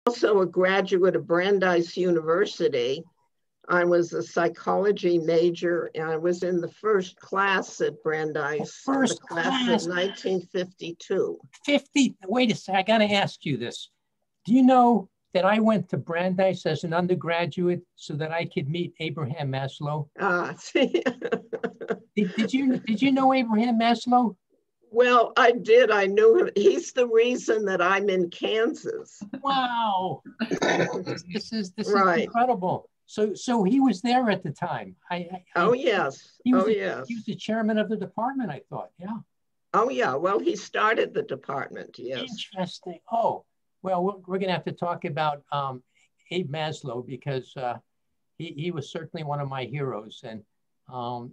Also a graduate of Brandeis University. I was a psychology major, and I was in the first class at Brandeis. First the class of 1952. Wait a second, I gotta ask you this. Do you know that I went to Brandeis as an undergraduate so that I could meet Abraham Maslow? Did you know Abraham Maslow? Well, I did. I knew him. He's the reason that I'm in Kansas. Wow. This is right. Incredible. So he was there at the time. Oh, yes. He was yes. the chairman of the department, I thought. Yeah. Oh, yeah. Well, he started the department. Yes. Interesting. Oh, well, we're going to have to talk about Abe Maslow because he was certainly one of my heroes. And well,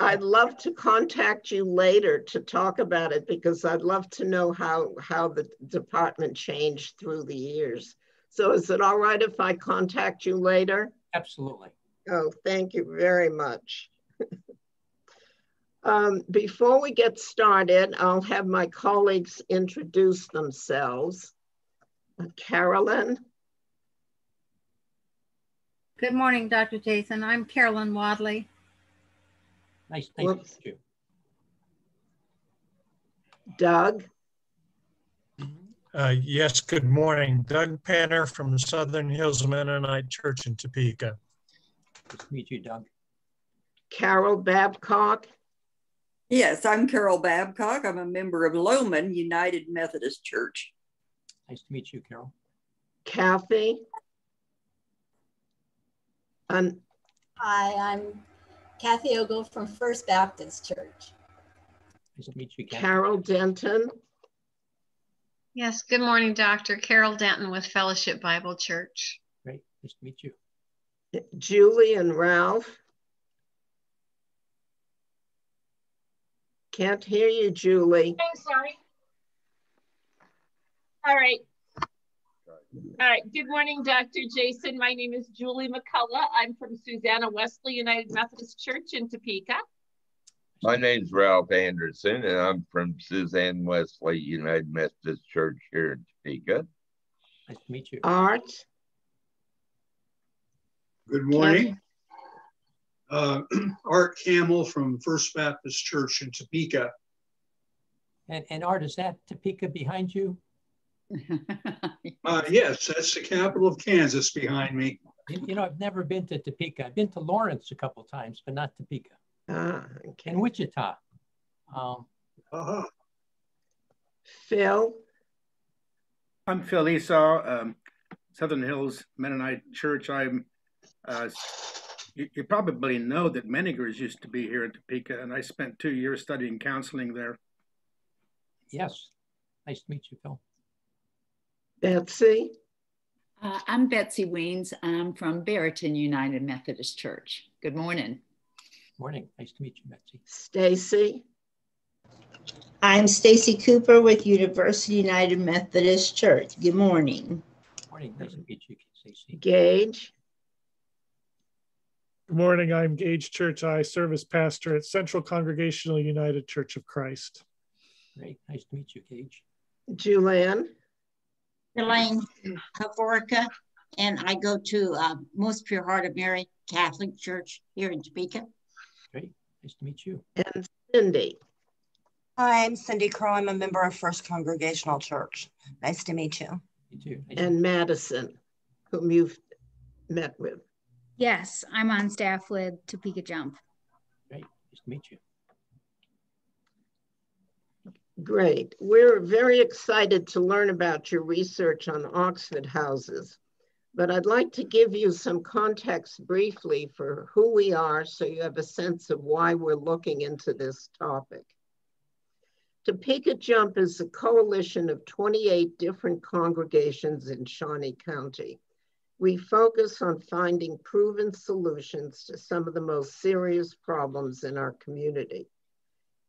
I'd love to contact you later to talk about it because I'd love to know how the department changed through the years. So is it all right if I contact you later? Absolutely. Oh, thank you very much. Before we get started, I'll have my colleagues introduce themselves. Carolyn. Good morning, Dr. Jason. I'm Carolyn Wadley. Nice to meet you. Doug. Yes, good morning. Doug Panner from Southern Hills Mennonite Church in Topeka. Nice to meet you, Doug. Carol Babcock. Yes, I'm Carol Babcock. I'm a member of Lowman United Methodist Church. Nice to meet you, Carol. Kathy. Hi, I'm Kathy Ogle from First Baptist Church. Nice to meet you, Kathy. Carol Denton. Yes, good morning, Dr. Carol Denton with Fellowship Bible Church. Great, nice to meet you. Julie and Ralph. Can't hear you, Julie. I'm sorry. All right. All right. Good morning, Dr. Jason. My name is Julie McCullough. I'm from Susanna Wesley United Methodist Church in Topeka. My name's Ralph Anderson, and I'm from Susanna Wesley United Methodist Church here in Topeka. Nice to meet you. Art. Good morning. Art Camel from First Baptist Church in Topeka. And Art, is that Topeka behind you? Yes, that's the capital of Kansas behind me. You know, I've never been to Topeka. I've been to Lawrence a couple times, but not Topeka. Okay. And Wichita. Phil. I'm Phil Esau, Southern Hills Mennonite Church. You probably know that Meningers used to be here in Topeka, and I spent 2 years studying counseling there. Yes. Nice to meet you, Phil. Betsy. I'm Betsy Weens. I'm from Barrington United Methodist Church. Good morning. Morning. Nice to meet you, Betsy. Stacy. I'm Stacy Cooper with University United Methodist Church. Good morning. Morning. Nice to meet you, Stacy. Gage. Good morning. I'm Gage Church. I serve as pastor at Central Congregational United Church of Christ. Great. Nice to meet you, Gage. Julianne. Elaine Havorica, and I go to Most Pure Heart of Mary Catholic Church here in Topeka. Great, nice to meet you. And Cindy. Hi, I'm Cindy Crow. I'm a member of First Congregational Church. Nice to meet you. You too. Nice and Madison, whom you've met with. Yes, I'm on staff with Topeka Jump. Great, nice to meet you. Great. We're very excited to learn about your research on Oxford houses, but I'd like to give you some context briefly for who we are so you have a sense of why we're looking into this topic. Topeka Jump is a coalition of 28 different congregations in Shawnee County. We focus on finding proven solutions to some of the most serious problems in our community.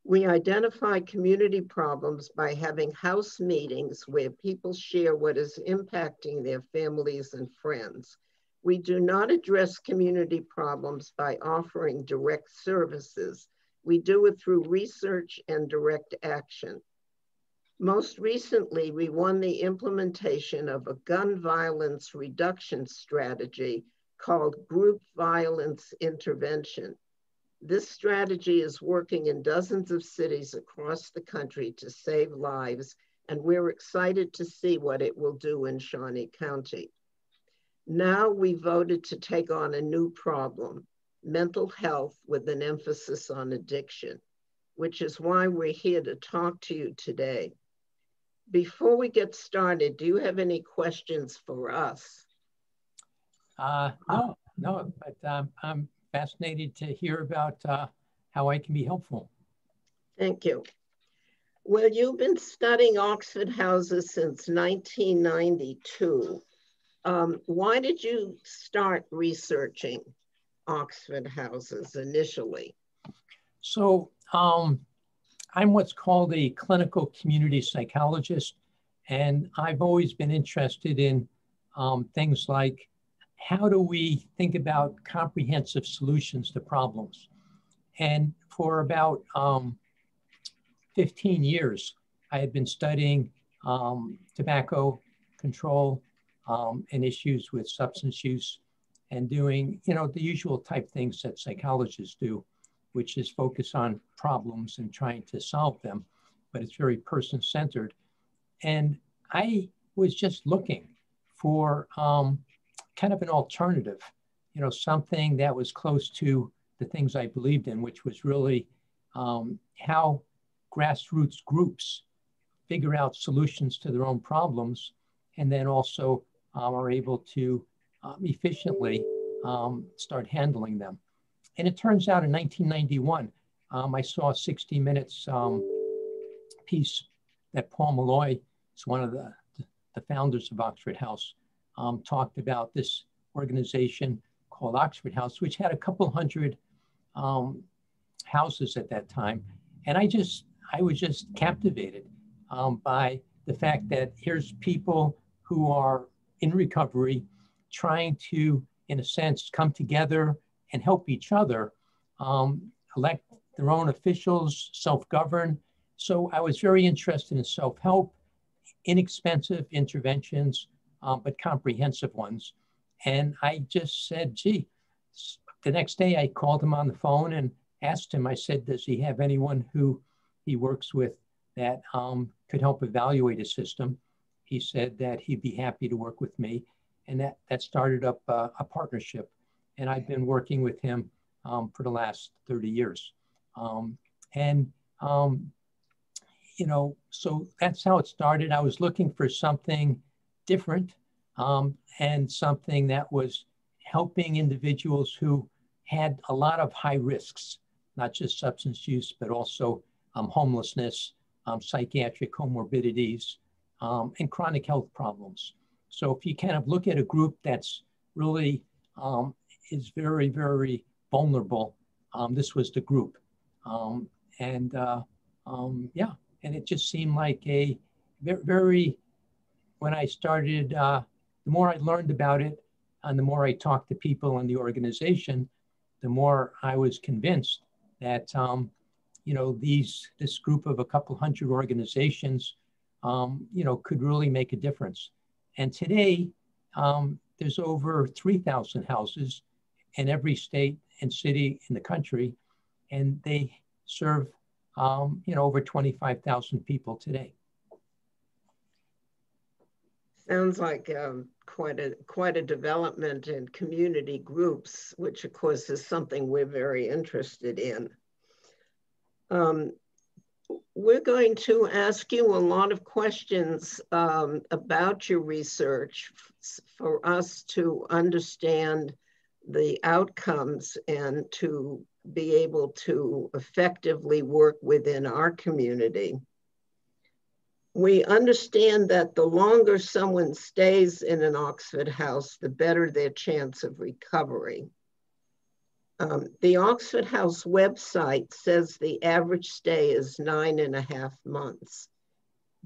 We identify community problems by having house meetings where people share what is impacting their families and friends. We do not address community problems by offering direct services. We do it through research and direct action. Most recently, we won the implementation of a gun violence reduction strategy called Group Violence Intervention. This strategy is working in dozens of cities across the country to save lives, and we're excited to see what it will do in Shawnee County. Now we voted to take on a new problem, mental health with an emphasis on addiction, which is why we're here to talk to you today. Before we get started, do you have any questions for us? No, but I'm fascinated to hear about how I can be helpful. Thank you. Well, you've been studying Oxford houses since 1992. Why did you start researching Oxford houses initially? So I'm what's called a clinical community psychologist, and I've always been interested in things like how do we think about comprehensive solutions to problems? And for about 15 years, I had been studying tobacco control and issues with substance use and doing, the usual type things that psychologists do, which is focus on problems and trying to solve them, but it's very person-centered. And I was just looking for kind of an alternative, something that was close to the things I believed in, which was really how grassroots groups figure out solutions to their own problems, and then also are able to efficiently start handling them. And it turns out in 1991, I saw a 60 Minutes piece that Paul Malloy is one of the founders of Oxford House, talked about this organization called Oxford House, which had a couple hundred houses at that time. And I was just captivated by the fact that here's people who are in recovery trying to, in a sense, come together and help each other, elect their own officials, self-govern. So I was very interested in self-help, inexpensive interventions, but comprehensive ones. And I just said, gee, the next day I called him on the phone and asked him, I said, does he have anyone who he works with that could help evaluate his system? He said that he'd be happy to work with me. And that started up a partnership. And I've been working with him for the last 30 years. So that's how it started. I was looking for something different and something that was helping individuals who had a lot of high risks, not just substance use, but also homelessness, psychiatric comorbidities, and chronic health problems. So if you kind of look at a group that's really is very, very vulnerable, this was the group. And it just seemed like a very, when I started, the more I learned about it and the more I talked to people in the organization, the more I was convinced that, this group of a couple hundred organizations, could really make a difference. And today, there's over 3,000 houses in every state and city in the country, and they serve, over 25,000 people today. Sounds like quite a development in community groups, which of course is something we're very interested in. We're going to ask you a lot of questions about your research for us to understand the outcomes and to be able to effectively work within our community. We understand that the longer someone stays in an Oxford house, the better their chance of recovery. The Oxford House website says the average stay is 9.5 months.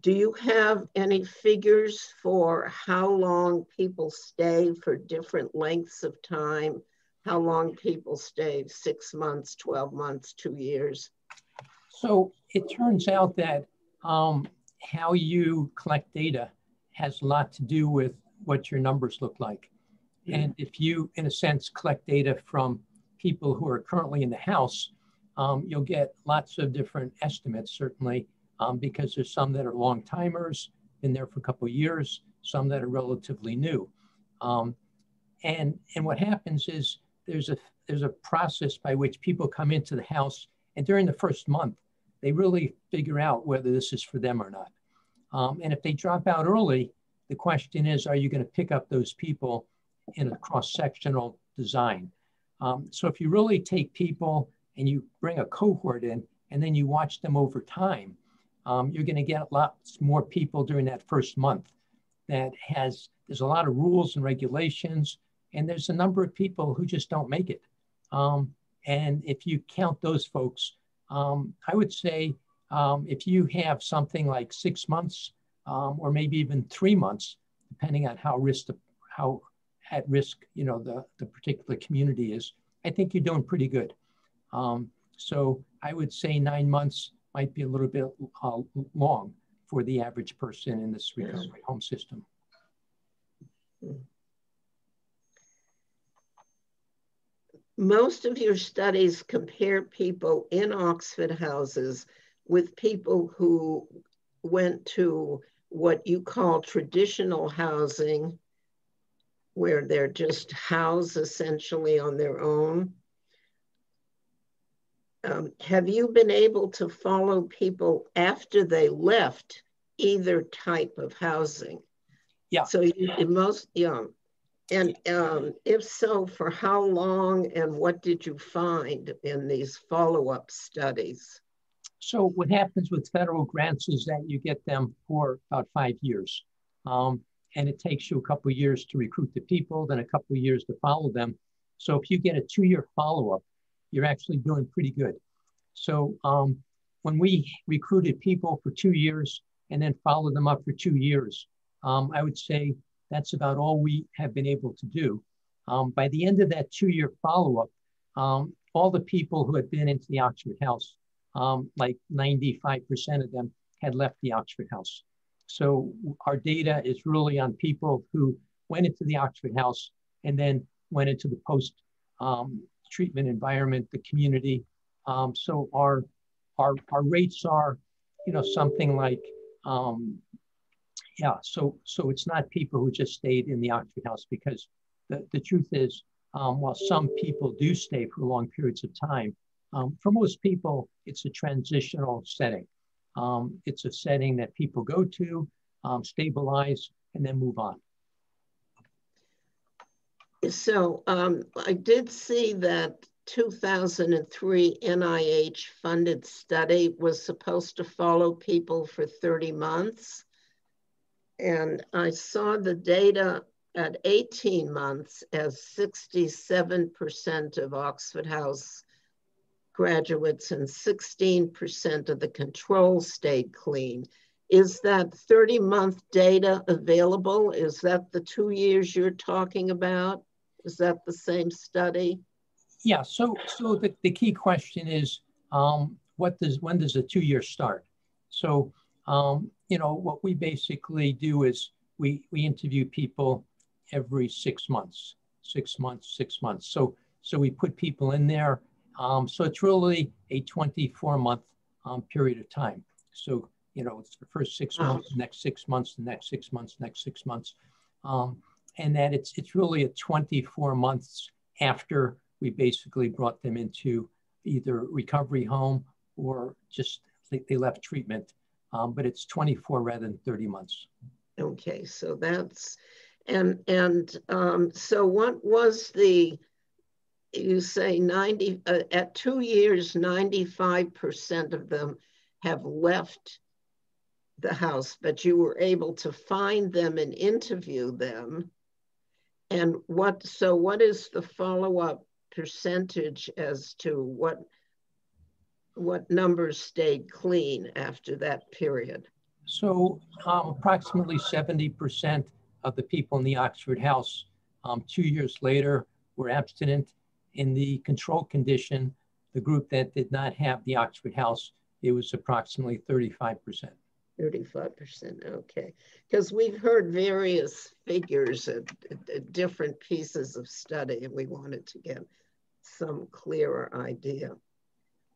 Do you have any figures for how long people stay for different lengths of time? How long people stay, 6 months, 12 months, 2 years? So it turns out that how you collect data has a lot to do with what your numbers look like. And if you, in a sense, collect data from people who are currently in the house, you'll get lots of different estimates, certainly, because there's some that are long timers, been there for a couple of years, some that are relatively new. And what happens is there's a process by which people come into the house, and during the first month, they really figure out whether this is for them or not. And if they drop out early, the question is, are you going to pick up those people in a cross-sectional design? So if you really take people and you bring a cohort in, and then you watch them over time, you're going to get lots more people during that first month. There's a lot of rules and regulations, and there's a number of people who just don't make it. And if you count those folks, I would say if you have something like 6 months or maybe even 3 months, depending on how at risk the particular community is, I think you're doing pretty good. So I would say 9 months might be a little bit long for the average person in this recovery home system. Most of your studies compare people in Oxford houses with people who went to what you call traditional housing, where they're just housed essentially on their own. Have you been able to follow people after they left either type of housing? Yeah. So and if so, for how long and what did you find in these follow-up studies? So what happens with federal grants is that you get them for about 5 years. And it takes you a couple of years to recruit the people, then a couple of years to follow them. So if you get a 2-year follow-up, you're actually doing pretty good. So when we recruited people for 2 years and then followed them up for 2 years, I would say that's about all we have been able to do. By the end of that 2-year follow-up, all the people who had been into the Oxford House, like 95% of them had left the Oxford House. So our data is really on people who went into the Oxford House and then went into the post-treatment environment, the community. So our rates are, something like, so it's not people who just stayed in the Oxford House, because the truth is, while some people do stay for long periods of time, for most people, it's a transitional setting. It's a setting that people go to, stabilize, and then move on. So I did see that 2003 NIH funded study was supposed to follow people for 30 months. And I saw the data at 18 months as 67% of Oxford House graduates and 16% of the control stayed clean. Is that 30-month data available? Is that the 2 years you're talking about? Is that the same study? Yeah, so the key question is, when does a 2-year start? So, what we basically do is we interview people every 6 months. So we put people in there. So it's really a 24-month period of time. So, it's the first 6 months, the next 6 months, the next 6 months, next 6 months. And that it's really a 24 months after we basically brought them into either recovery home or just they left treatment. But it's 24 rather than 30 months. Okay, so that's, so what was you say 90, at 2 years, 95% of them have left the house, but you were able to find them and interview them. And what is the follow-up percentage as to what numbers stayed clean after that period? So approximately 70% of the people in the Oxford House 2 years later were abstinent. In the control condition, the group that did not have the Oxford House, it was approximately 35%. 35%, okay. Because we've heard various figures at different pieces of study, and we wanted to get some clearer idea.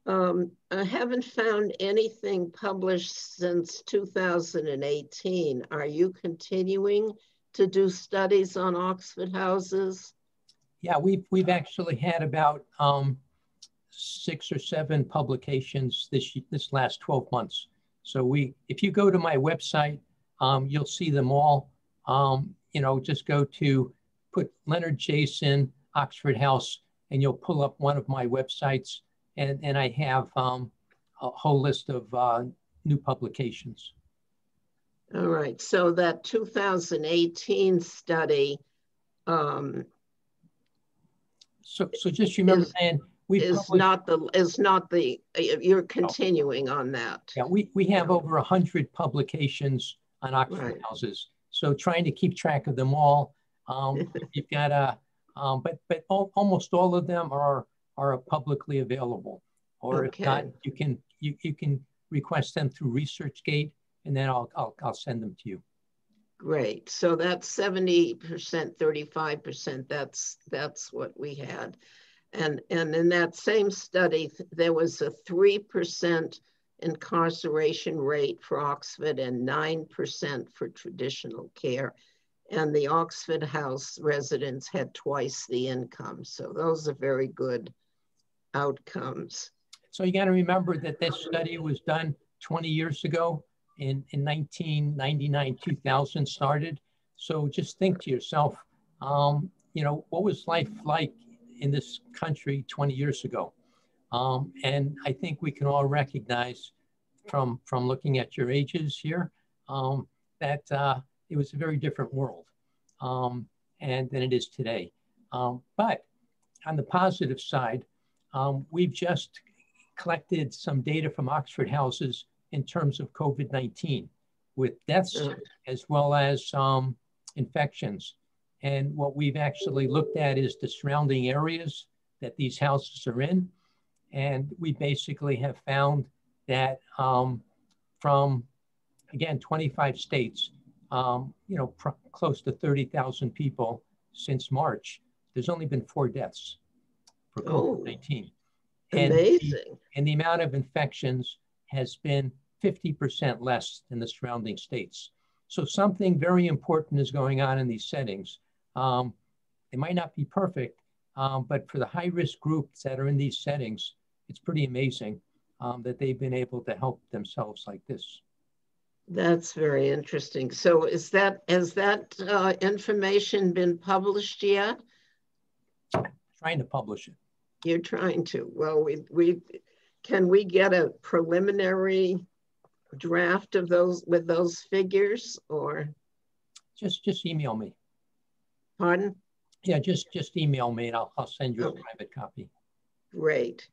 I haven't found anything published since 2018. Are you continuing to do studies on Oxford houses? Yeah, we've actually had about 6 or 7 publications this last 12 months. So if you go to my website, you'll see them all. You know, just go to put Leonard Jason, Oxford House, and you'll pull up one of my websites. And I have a whole list of new publications. All right, so that 2018 study. So just remember, Ann, you're continuing on that. Yeah, we have over 100 publications on Oxford houses. So trying to keep track of them all. You've got but almost all of them are publicly available, or if not, you can request them through ResearchGate, and then I'll send them to you. Great. So that's 70%, 35%. That's what we had, and in that same study, there was a 3% incarceration rate for Oxford and 9% for traditional care. And the Oxford House residents had twice the income. So those are very good outcomes. So you got to remember that this study was done 20 years ago in 1999, 2000 started. So just think to yourself, you know, what was life like in this country 20 years ago? And I think we can all recognize from looking at your ages here that it was a very different world and than it is today. But on the positive side, we've just collected some data from Oxford houses in terms of COVID-19 with deaths as well as infections. And what we've actually looked at is the surrounding areas that these houses are in. And we basically have found that from, again, 25 states, you know, close to 30,000 people since March, there's only been 4 deaths for COVID-19. Amazing. And the amount of infections has been 50% less than the surrounding states. So something very important is going on in these settings. They might not be perfect, but for the high-risk groups that are in these settings, it's pretty amazing that they've been able to help themselves like this. That's very interesting. So has that information been published yet? Trying to publish it. You're trying to. Well, can we get a preliminary draft of those with those figures, or just email me? Pardon? Yeah, just email me and I'll send you a private copy. Great.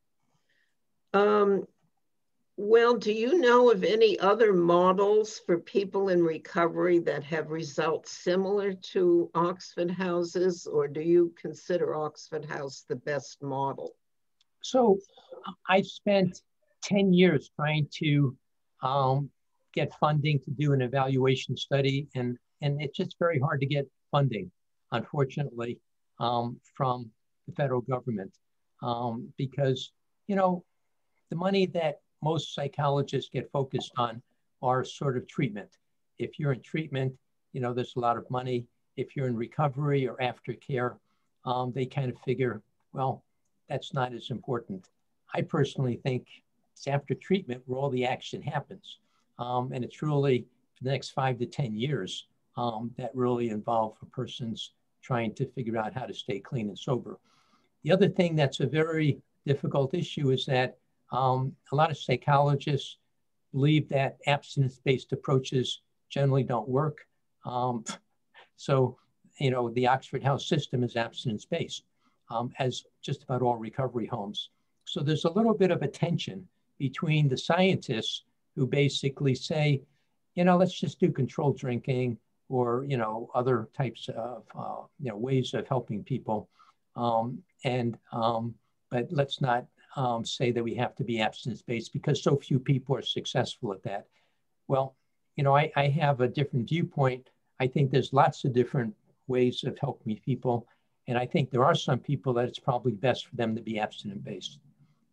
Well, do you know of any other models for people in recovery that have results similar to Oxford houses, or do you consider Oxford House the best model? So I spent 10 years trying to get funding to do an evaluation study, and it's just very hard to get funding, unfortunately, from the federal government, because, you know, the money that most psychologists get focused on are sort of treatment. If you're in treatment, you know, there's a lot of money. If you're in recovery or aftercare, they kind of figure, well, that's not as important. I personally think it's after treatment where all the action happens. And it's really for the next 5 to 10 years that really involve a person's trying to figure out how to stay clean and sober. The other thing that's a very difficult issue is that a lot of psychologists believe that abstinence-based approaches generally don't work. So, you know, the Oxford House system is abstinence-based, as just about all recovery homes. So there's a little bit of a tension between the scientists who basically say, you know, let's just do controlled drinking or, you know, other types of, you know, ways of helping people. But let's not say that we have to be abstinence-based because so few people are successful at that. Well, you know, I have a different viewpoint. I think there's lots of different ways of helping people. And I think there are some people that it's probably best for them to be abstinent-based.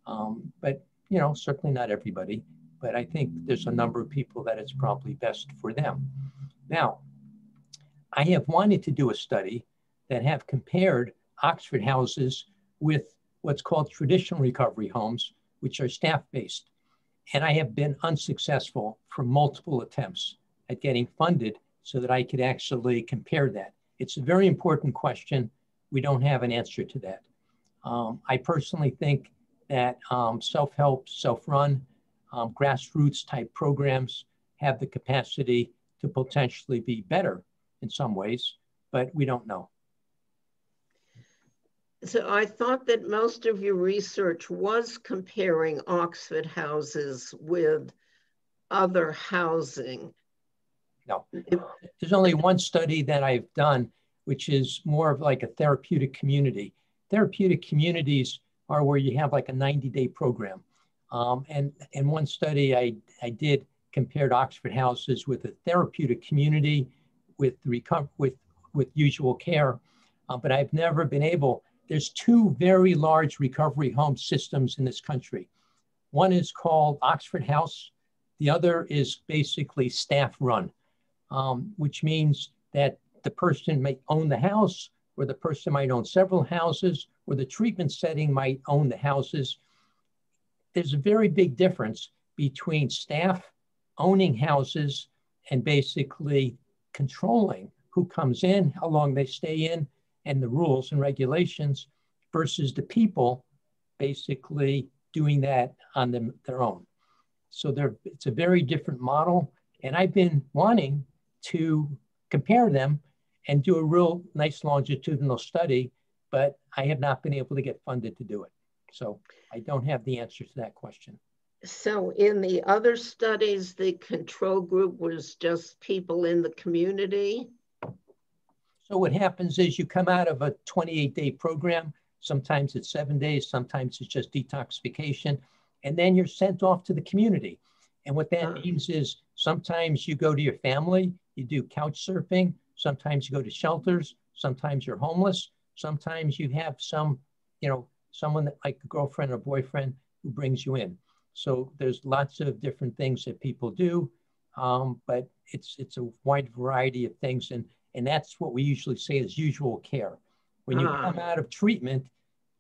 But, you know, certainly not everybody. But I think there's a number of people that it's probably best for them. Now, I have wanted to do a study that have compared Oxford houses with what's called traditional recovery homes, which are staff-based. And I have been unsuccessful for multiple attempts at getting funded so that I could actually compare that. It's a very important question. We don't have an answer to that. I personally think that self-help, self-run, grassroots type programs have the capacity to potentially be better in some ways, but we don't know. So I thought that most of your research was comparing Oxford houses with other housing. No, there's only one study that I've done, which is more of like a therapeutic community. Therapeutic communities are where you have like a 90-day program. And one study I did compared Oxford houses with a therapeutic community with usual care, but I've never been able. There's two very large recovery home systems in this country. One is called Oxford House. The other is basically staff run, which means that the person may own the house, or the person might own several houses, or the treatment setting might own the houses. There's a very big difference between staff owning houses and basically controlling who comes in, how long they stay in, and the rules and regulations versus the people basically doing that on their own. So it's a very different model. And I've been wanting to compare them and do a real nice longitudinal study, but I have not been able to get funded to do it. So I don't have the answer to that question. So in the other studies, the control group was just people in the community? So what happens is you come out of a 28-day program. Sometimes it's 7 days, sometimes it's just detoxification, and then you're sent off to the community. And what that means is sometimes you go to your family, you do couch surfing, sometimes you go to shelters, sometimes you're homeless, sometimes you have someone that, like a girlfriend or boyfriend who brings you in. So there's lots of different things that people do, but it's a wide variety of things. And that's what we usually say is usual care. When you come out of treatment,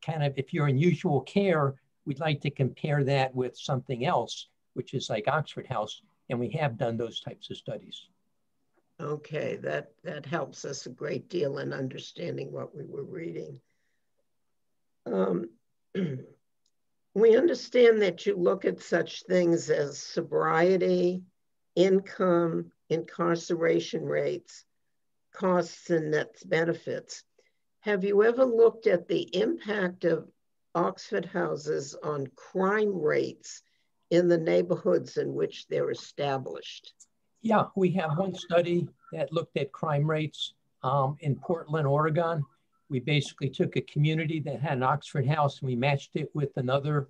kind of, if you're in usual care, we'd like to compare that with something else, which is like Oxford House. And we have done those types of studies. Okay, that helps us a great deal in understanding what we were reading. We understand that you look at such things as sobriety, income, incarceration rates, costs and net benefits. Have you ever looked at the impact of Oxford houses on crime rates in the neighborhoods in which they're established? Yeah, we have one study that looked at crime rates in Portland, Oregon. We basically took a community that had an Oxford house and we matched it with another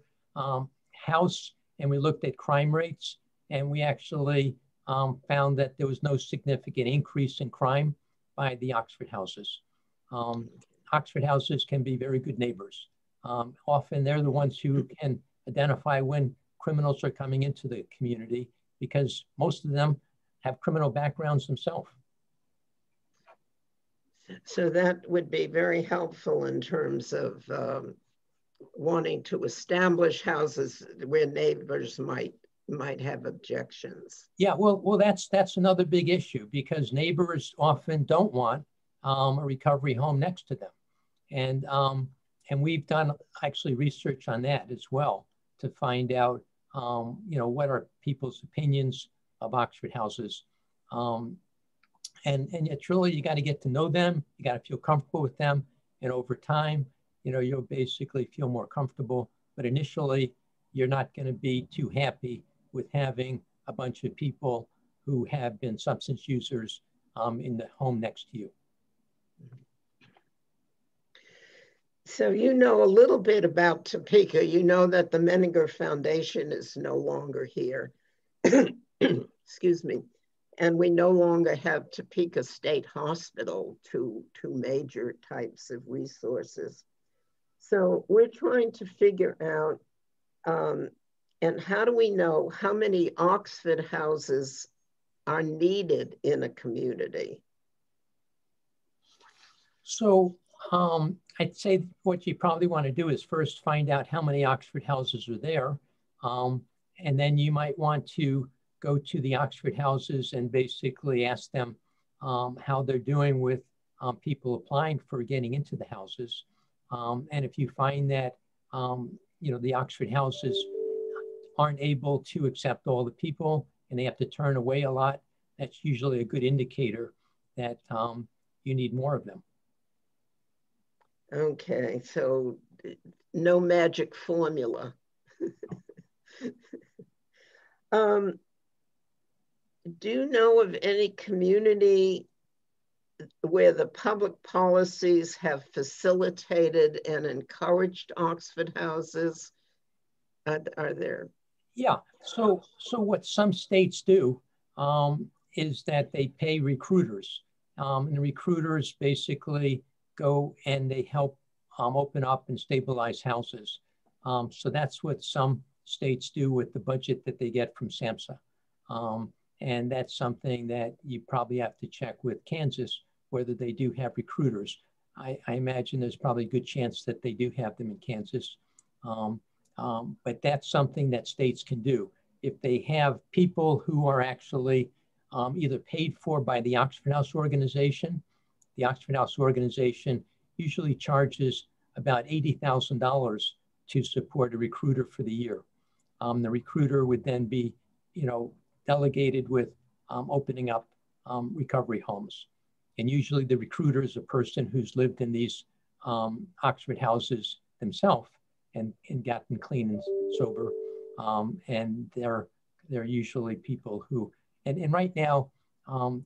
house, and we looked at crime rates, and we actually found that there was no significant increase in crime by the Oxford houses. Oxford houses can be very good neighbors. Often they're the ones who can identify when criminals are coming into the community because most of them have criminal backgrounds themselves. So that would be very helpful in terms of wanting to establish houses where neighbors might have objections. Yeah, well, that's another big issue because neighbors often don't want a recovery home next to them, and we've done actually research on that as well to find out, what are people's opinions of Oxford houses. And it's really, you got to get to know them. You got to feel comfortable with them. And over time, you'll basically feel more comfortable. But initially, you're not going to be too happy with having a bunch of people who have been substance users in the home next to you. So you know a little bit about Topeka. You know that the Menninger Foundation is no longer here. Excuse me. And we no longer have Topeka State Hospital, two major types of resources. So we're trying to figure out, and how do we know how many Oxford houses are needed in a community? So I'd say what you probably want to do is first find out how many Oxford houses are there. And then you might want to go to the Oxford houses and basically ask them how they're doing with people applying for getting into the houses. And if you find that, the Oxford houses aren't able to accept all the people and they have to turn away a lot, that's usually a good indicator that you need more of them. Okay, so no magic formula. Do you know of any community where the public policies have facilitated and encouraged Oxford houses? Are there? Yeah, so what some states do is that they pay recruiters. And the recruiters basically go and they help open up and stabilize houses. So that's what some states do with the budget that they get from SAMHSA. And that's something that you probably have to check with Kansas, whether they do have recruiters. I imagine there's probably a good chance that they do have them in Kansas. But that's something that states can do. If they have people who are actually either paid for by the Oxford House organization, the Oxford House organization usually charges about $80,000 to support a recruiter for the year. The recruiter would then be, delegated with opening up recovery homes. And usually the recruiter is a person who's lived in these Oxford houses themselves and gotten clean and sober. And they're usually people who, and right now,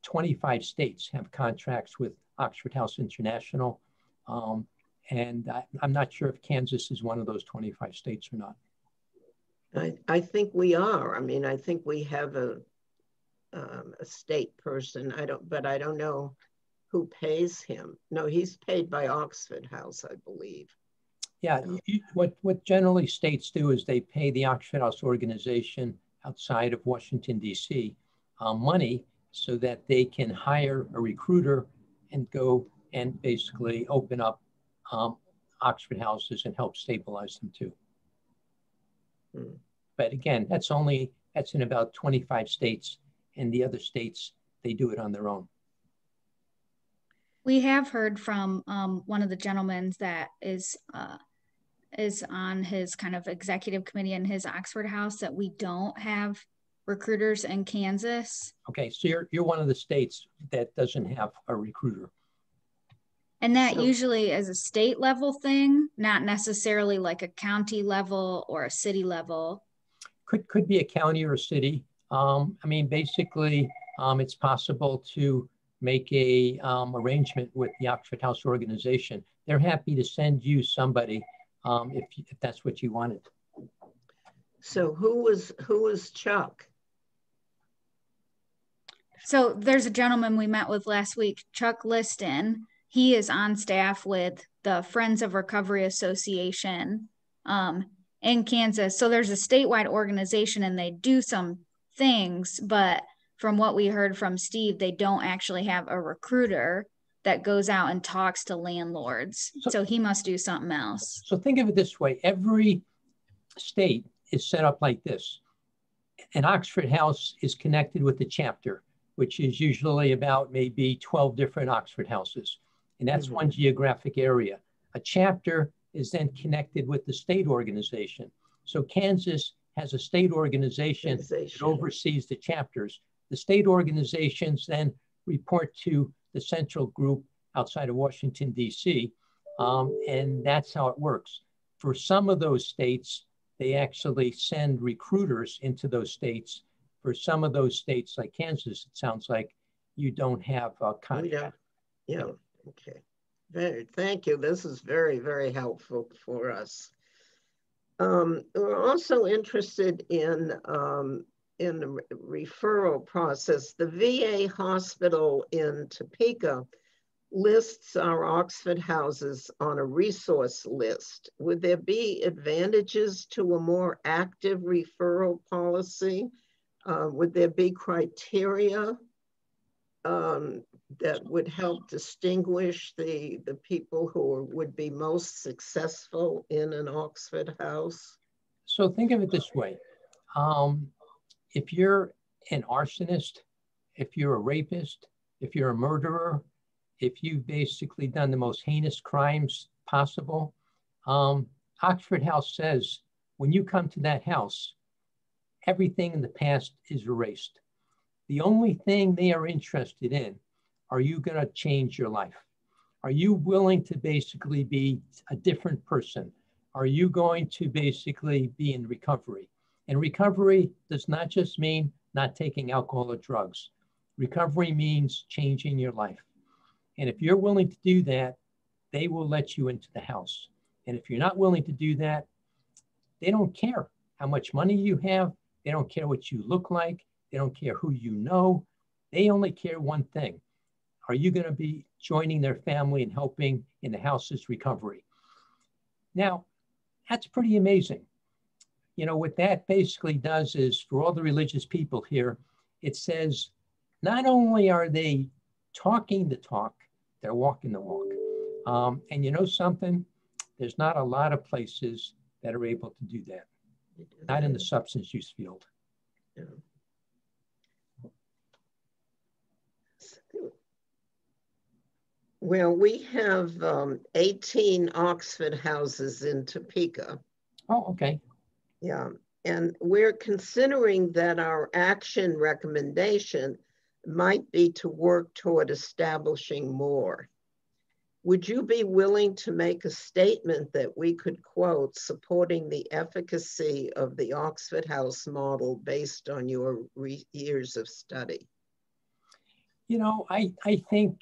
25 states have contracts with Oxford House International. And I'm not sure if Kansas is one of those 25 states or not. I think we are. I mean, I think we have a state person. But I don't know who pays him. No, he's paid by Oxford House, I believe. Yeah, what generally states do is they pay the Oxford House organization outside of Washington, D.C. Money so that they can hire a recruiter and go and basically open up Oxford houses and help stabilize them too. But again, that's in about 25 states, and the other states, they do it on their own. We have heard from one of the gentlemen that is on his kind of executive committee in his Oxford house that we don't have recruiters in Kansas. Okay, so you're one of the states that doesn't have a recruiter. And that usually is a state level thing, not necessarily like a county level or a city level. Could be a county or a city. I mean, basically, it's possible to make a arrangement with the Oxford House organization. They're happy to send you somebody if that's what you wanted. So who was Chuck? So there's a gentleman we met with last week, Chuck Liston. He is on staff with the Friends of Recovery Association in Kansas. So there's a statewide organization and they do some things, but from what we heard from Steve, they don't actually have a recruiter that goes out and talks to landlords. So he must do something else. So think of it this way. Every state is set up like this. An Oxford House is connected with the chapter, which is usually about maybe 12 different Oxford houses. And that's one geographic area. A chapter is then connected with the state organization. So Kansas has a state organization that oversees the chapters. The state organizations then report to the central group outside of Washington, D.C., and that's how it works. For some of those states, they actually send recruiters into those states. For some of those states, like Kansas, it sounds like you don't have a contract. Yeah. Okay. Thank you. This is very, very helpful for us. We're also interested in in the referral process. The VA hospital in Topeka lists our Oxford houses on a resource list. Would there be advantages to a more active referral policy? Would there be criteria that would help distinguish the people who would be most successful in an Oxford house? So think of it this way. If you're an arsonist, if you're a rapist, if you're a murderer, if you've basically done the most heinous crimes possible, Oxford House says, when you come to that house, everything in the past is erased. The only thing they are interested in, are you going to change your life? Are you willing to basically be a different person? Are you going to basically be in recovery? And recovery does not just mean not taking alcohol or drugs. Recovery means changing your life. And if you're willing to do that, they will let you into the house. And if you're not willing to do that, they don't care how much money you have. They don't care what you look like. They don't care who you know. They only care one thing. Are you going to be joining their family and helping in the house's recovery? Now, that's pretty amazing. You know, what that basically does is, for all the religious people here, it says, not only are they talking the talk, they're walking the walk. And you know something? There's not a lot of places that are able to do that. Not in the substance use field. Yeah. Well, we have 18 Oxford houses in Topeka. Oh, okay. Yeah, and we're considering that our action recommendation might be to work toward establishing more. Would you be willing to make a statement that we could quote supporting the efficacy of the Oxford House model based on your years of study? You know, I think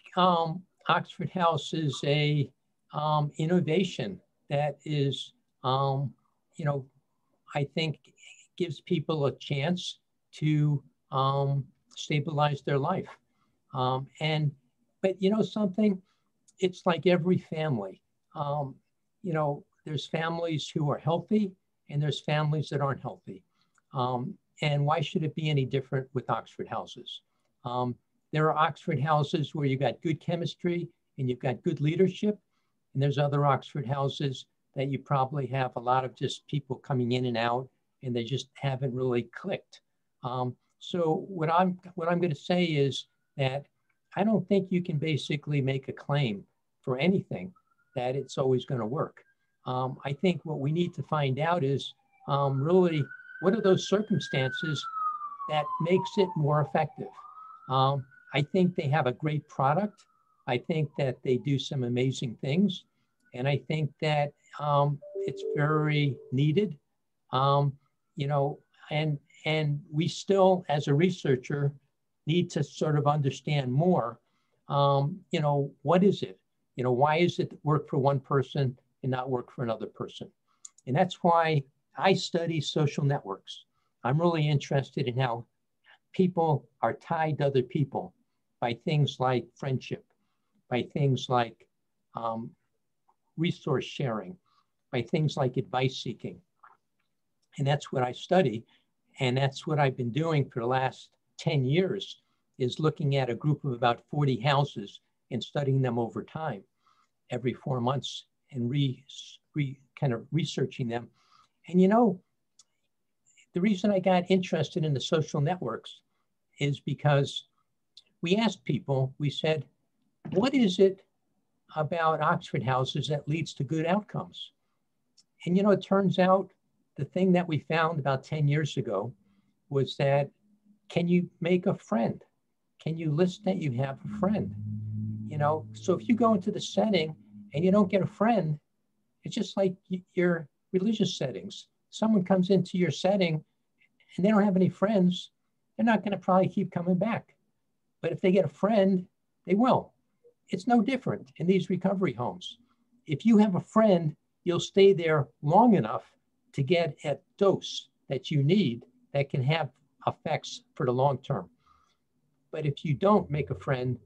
Oxford House is a innovation that is, you know, I think gives people a chance to stabilize their life. But you know something? It's like every family. You know, there's families who are healthy and there's families that aren't healthy. And why should it be any different with Oxford houses? There are Oxford houses where you've got good chemistry and you've got good leadership. And there's other Oxford houses that you probably have a lot of just people coming in and out and they just haven't really clicked. So what I'm going to say is that I don't think you can basically make a claim for anything that it's always going to work. I think what we need to find out is really what are those circumstances that makes it more effective. I think they have a great product. I think that they do some amazing things. And I think that it's very needed, you know, and we still, as a researcher, need to sort of understand more, you know, what is it? You know, why is it work for one person and not work for another person? And that's why I study social networks. I'm really interested in how people are tied to other people by things like friendship, by things like resource sharing, by things like advice seeking. And that's what I study. And that's what I've been doing for the last 10 years, is looking at a group of about 40 houses and studying them over time, every 4 months, and kind of researching them. And you know, the reason I got interested in the social networks is because we asked people, we said, what is it about Oxford houses that leads to good outcomes? And you know, it turns out the thing that we found about 10 years ago was that, can you make a friend? Can you list that you have a friend? You know, so if you go into the setting and you don't get a friend, it's just like your religious settings. Someone comes into your setting and they don't have any friends, they're not going to probably keep coming back. But if they get a friend, they will. It's no different in these recovery homes. If you have a friend, you'll stay there long enough to get a dose that you need that can have effects for the long term. But if you don't make a friend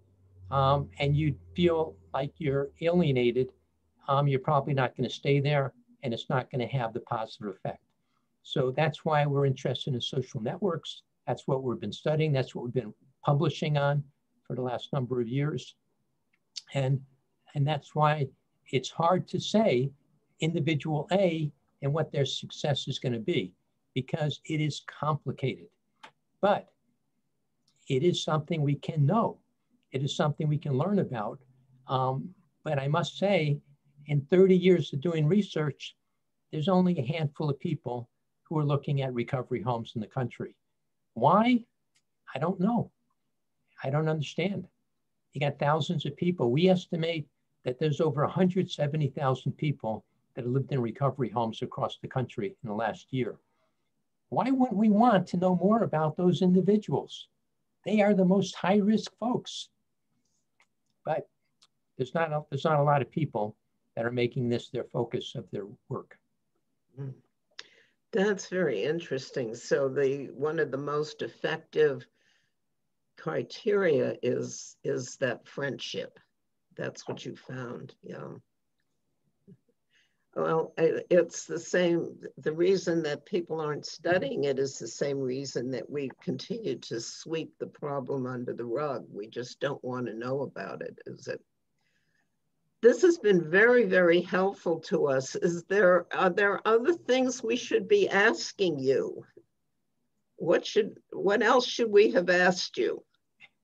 and you feel like you're alienated, you're probably not going to stay there, and it's not going to have the positive effect. So that's why we're interested in social networks. That's what we've been studying. That's what we've been publishing on for the last number of years. And that's why it's hard to say individual A and what their success is going to be, because it is complicated. But it is something we can know. It is something we can learn about. But I must say, in 30 years of doing research, there's only a handful of people who are looking at recovery homes in the country. Why? I don't know. I don't understand. You got thousands of people. We estimate that there's over 170,000 people that have lived in recovery homes across the country in the last year. Why wouldn't we want to know more about those individuals? They are the most high-risk folks. But there's not a lot of people that are making this their focus of their work. That's very interesting. So one of the most effective criteria is that friendship. That's what you found, yeah. Well, it's the same, the reason that people aren't studying it is the same reason that we continue to sweep the problem under the rug. We just don't want to know about it, is it? This has been very, very helpful to us. Are there other things we should be asking you? What else should we have asked you?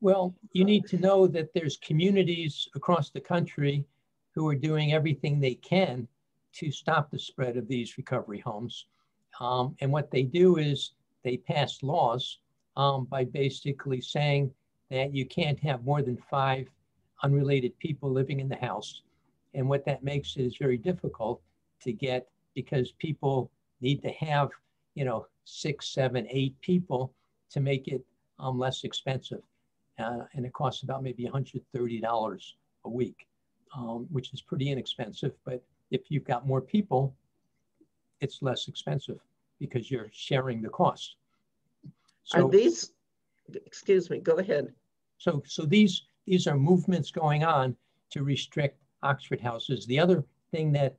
Well, you need to know that there's communities across the country who are doing everything they can to stop the spread of these recovery homes. And what they do is they pass laws by basically saying that you can't have more than 5 unrelated people living in the house. And what that makes it is very difficult to get, because people need to have, 6, 7, 8 people to make it less expensive. And it costs about maybe $130 a week, which is pretty inexpensive. But if you've got more people, it's less expensive because you're sharing the cost. So are these, excuse me, go ahead. So these are movements going on to restrict Oxford houses. The other thing that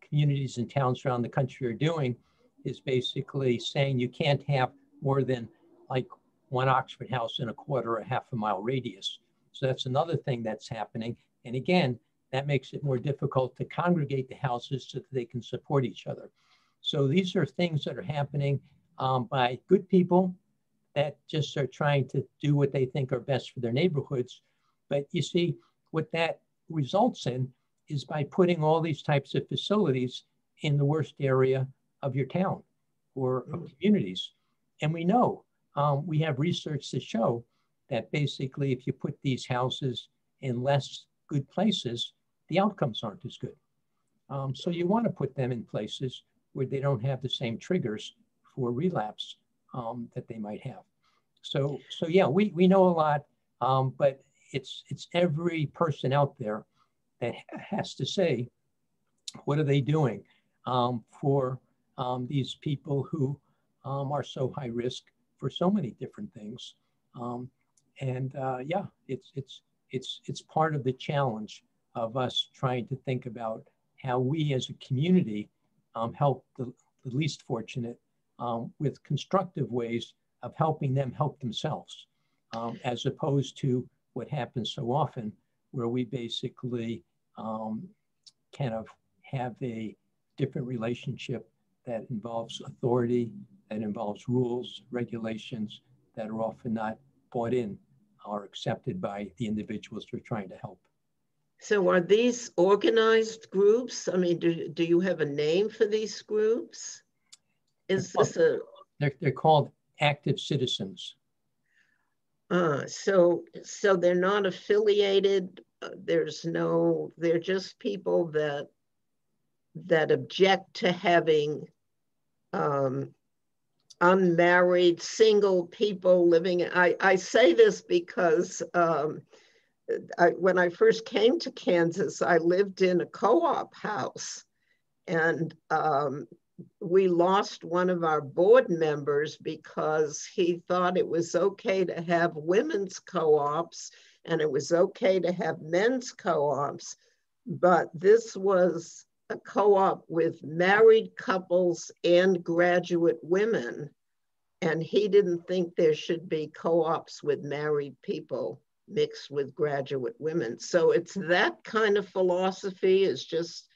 communities and towns around the country are doing is basically saying you can't have more than like 1 Oxford house in a quarter or half a mile radius. So that's another thing that's happening. And again, that makes it more difficult to congregate the houses so that they can support each other. So these are things that are happening by good people that just are trying to do what they think are best for their neighborhoods. But you see, what that results in is by putting all these types of facilities in the worst area of your town or communities. And we know, we have research to show that basically if you put these houses in less good places, the outcomes aren't as good. So you want to put them in places where they don't have the same triggers for relapse that they might have. So yeah, we know a lot, but it's every person out there that has to say, what are they doing for these people who are so high risk for so many different things. Yeah, it's part of the challenge of us trying to think about how we as a community help the least fortunate with constructive ways of helping them help themselves, as opposed to what happens so often where we basically kind of have a different relationship that involves authority, that involves rules, regulations that are often not bought in or accepted by the individuals we're trying to help. So are these organized groups? I mean, do you have a name for these groups? Is this a... They're called active citizens. So they're not affiliated. They're just people that object to having unmarried single people living. I say this because when I first came to Kansas, I lived in a co-op house, and we lost one of our board members because he thought it was okay to have women's co-ops and it was okay to have men's co-ops, but this was a co-op with married couples and graduate women, and he didn't think there should be co-ops with married people mixed with graduate women. So it's that kind of philosophy, is just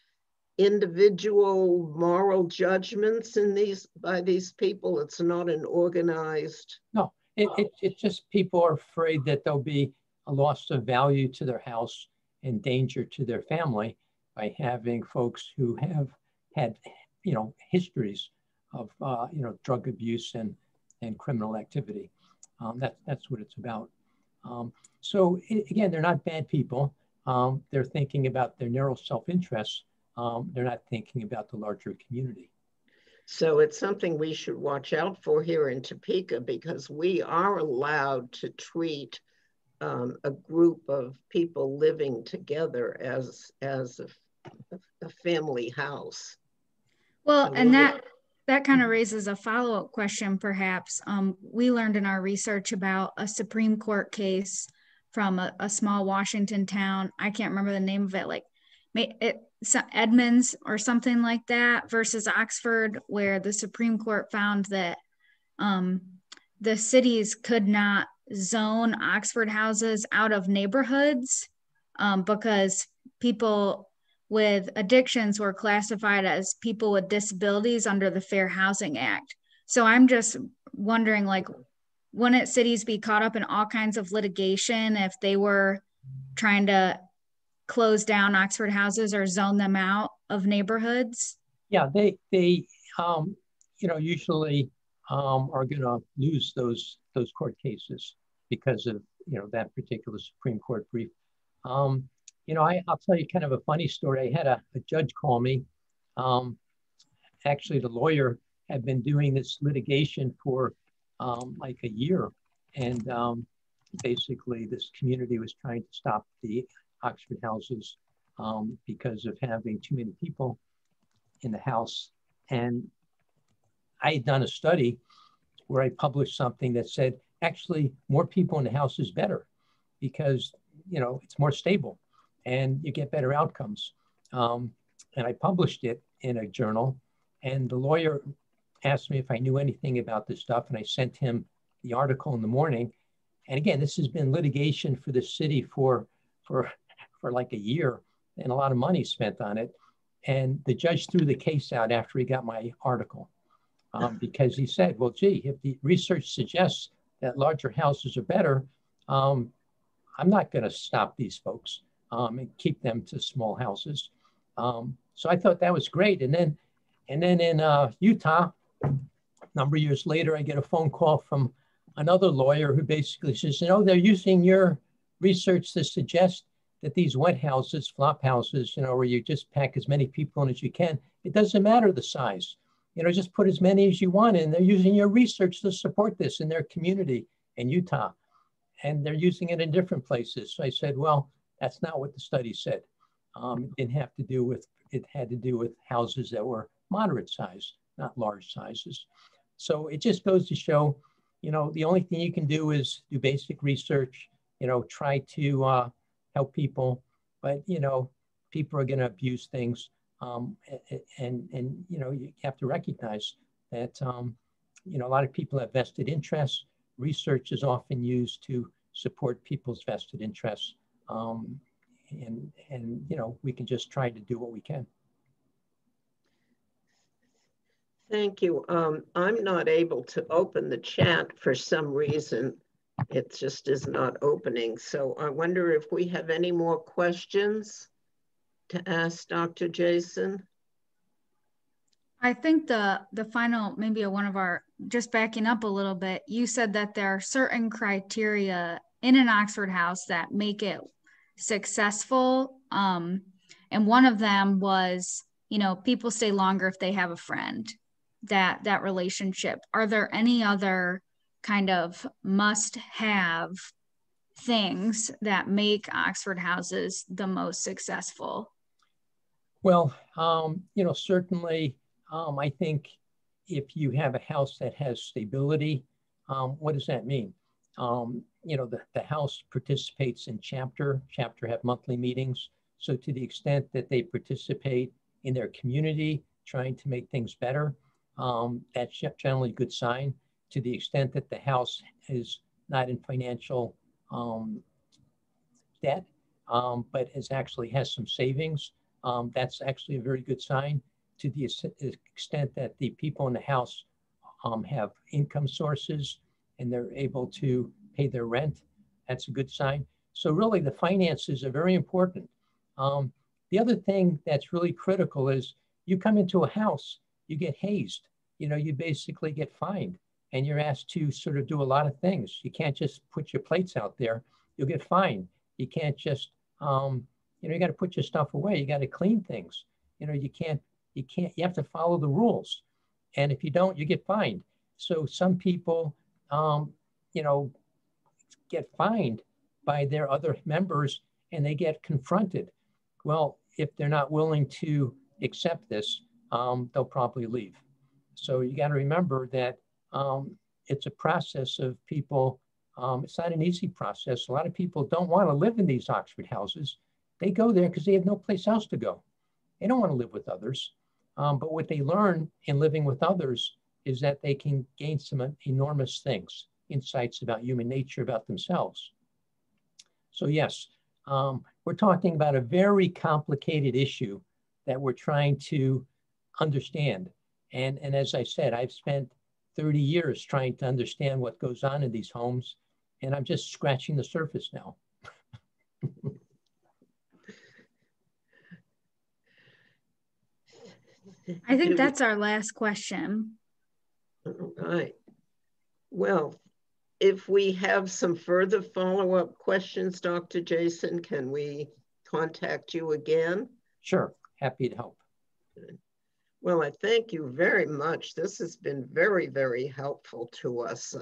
individual moral judgments in by these people. It's not an organized. No, it's just people are afraid that there'll be a loss of value to their house and danger to their family by having folks who have had, histories of, drug abuse and criminal activity. That's what it's about. So again, they're not bad people. They're thinking about their narrow self-interest. They're not thinking about the larger community. So it's something we should watch out for here in Topeka, because we are allowed to treat a group of people living together as a family house. Well, so and that kind of raises a follow-up question, perhaps. We learned in our research about a Supreme Court case from a small Washington town. I can't remember the name of it, like Edmonds or something like that, versus Oxford, where the Supreme Court found that the cities could not zone Oxford houses out of neighborhoods because people with addictions were classified as people with disabilities under the Fair Housing Act. So I'm just wondering, like, wouldn't cities be caught up in all kinds of litigation if they were trying to close down Oxford houses or zone them out of neighborhoods? Yeah, they usually are going to lose those court cases because of that particular Supreme Court brief. I'll tell you kind of a funny story. I had a judge call me. Actually, the lawyer had been doing this litigation for like a year, and basically this community was trying to stop the Oxford houses because of having too many people in the house. And I had done a study where I published something that said, actually, more people in the house is better because, it's more stable and you get better outcomes. And I published it in a journal, and the lawyer asked me if I knew anything about this stuff, and I sent him the article in the morning. And again, this has been litigation for the city for like a year, and a lot of money spent on it. And the judge threw the case out after he got my article because he said, well, gee, if the research suggests that larger houses are better, I'm not going to stop these folks and keep them to small houses. So I thought that was great. And then in Utah, a number of years later, I get a phone call from another lawyer who basically says, they're using your research to suggest that these wet houses, flop houses, where you just pack as many people in as you can, it doesn't matter the size. Just put as many as you want in. They're using your research to support this in their community in Utah. And they're using it in different places. So I said, well, that's not what the study said. It had to do with houses that were moderate size, not large sizes. So it just goes to show, the only thing you can do is do basic research, try to help people, but, people are going to abuse things. And you have to recognize that, a lot of people have vested interests. Research is often used to support people's vested interests. And we can just try to do what we can. Thank you. I'm not able to open the chat for some reason. It just is not opening. So I wonder if we have any more questions to ask Dr. Jason. I think the final, maybe one of our, just backing up a little bit, you said that there are certain criteria in an Oxford house that make it successful. And one of them was, people stay longer if they have a friend, that relationship. Are there any other kind of must-have things that make Oxford houses the most successful? Well, certainly I think if you have a house that has stability, what does that mean? You know, the house participates in chapter have monthly meetings. So to the extent that they participate in their community, trying to make things better, that's generally a good sign. To the extent that the house is not in financial debt, but actually has some savings, that's actually a very good sign. To the extent that the people in the house have income sources and they're able to pay their rent, that's a good sign. So really the finances are very important. The other thing that's really critical is you come into a house, you get hazed. You know, you basically get fined and you're asked to sort of do a lot of things. You can't just put your plates out there. You'll get fined. You can't just, you know, you got to put your stuff away. You got to clean things. You know, you have to follow the rules. And if you don't, you get fined. So some people, you know, get fined by their other members and they get confronted. Well, if they're not willing to accept this, they'll probably leave. So you got to remember that it's a process of people. It's not an easy process. A lot of people don't want to live in these Oxford houses. They go there because they have no place else to go. They don't want to live with others. But what they learn in living with others is that they can gain some enormous things, insights about human nature, about themselves. So yes, we're talking about a very complicated issue that we're trying to understand. And as I said, I've spent 30 years trying to understand what goes on in these homes, and I'm just scratching the surface now. I think that's our last question. All right. Well, if we have some further follow-up questions, Dr. Jason, can we contact you again? Sure, happy to help. Well, I thank you very much. This has been very, very helpful to us.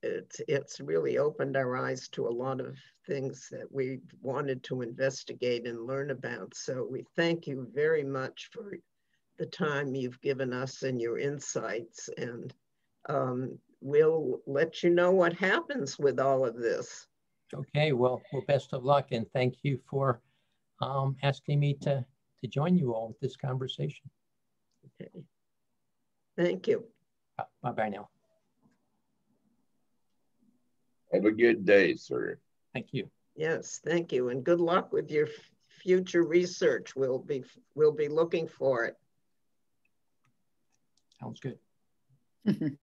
It's really opened our eyes to a lot of things that we wanted to investigate and learn about. So we thank you very much for the time you've given us and your insights. And we'll let you know what happens with all of this. Okay, well, best of luck, and thank you for asking me to join you all with this conversation. Okay. Thank you. Bye-bye now. Have a good day, sir. Thank you. Yes, thank you. And good luck with your future research. We'll be looking for it. Sounds good.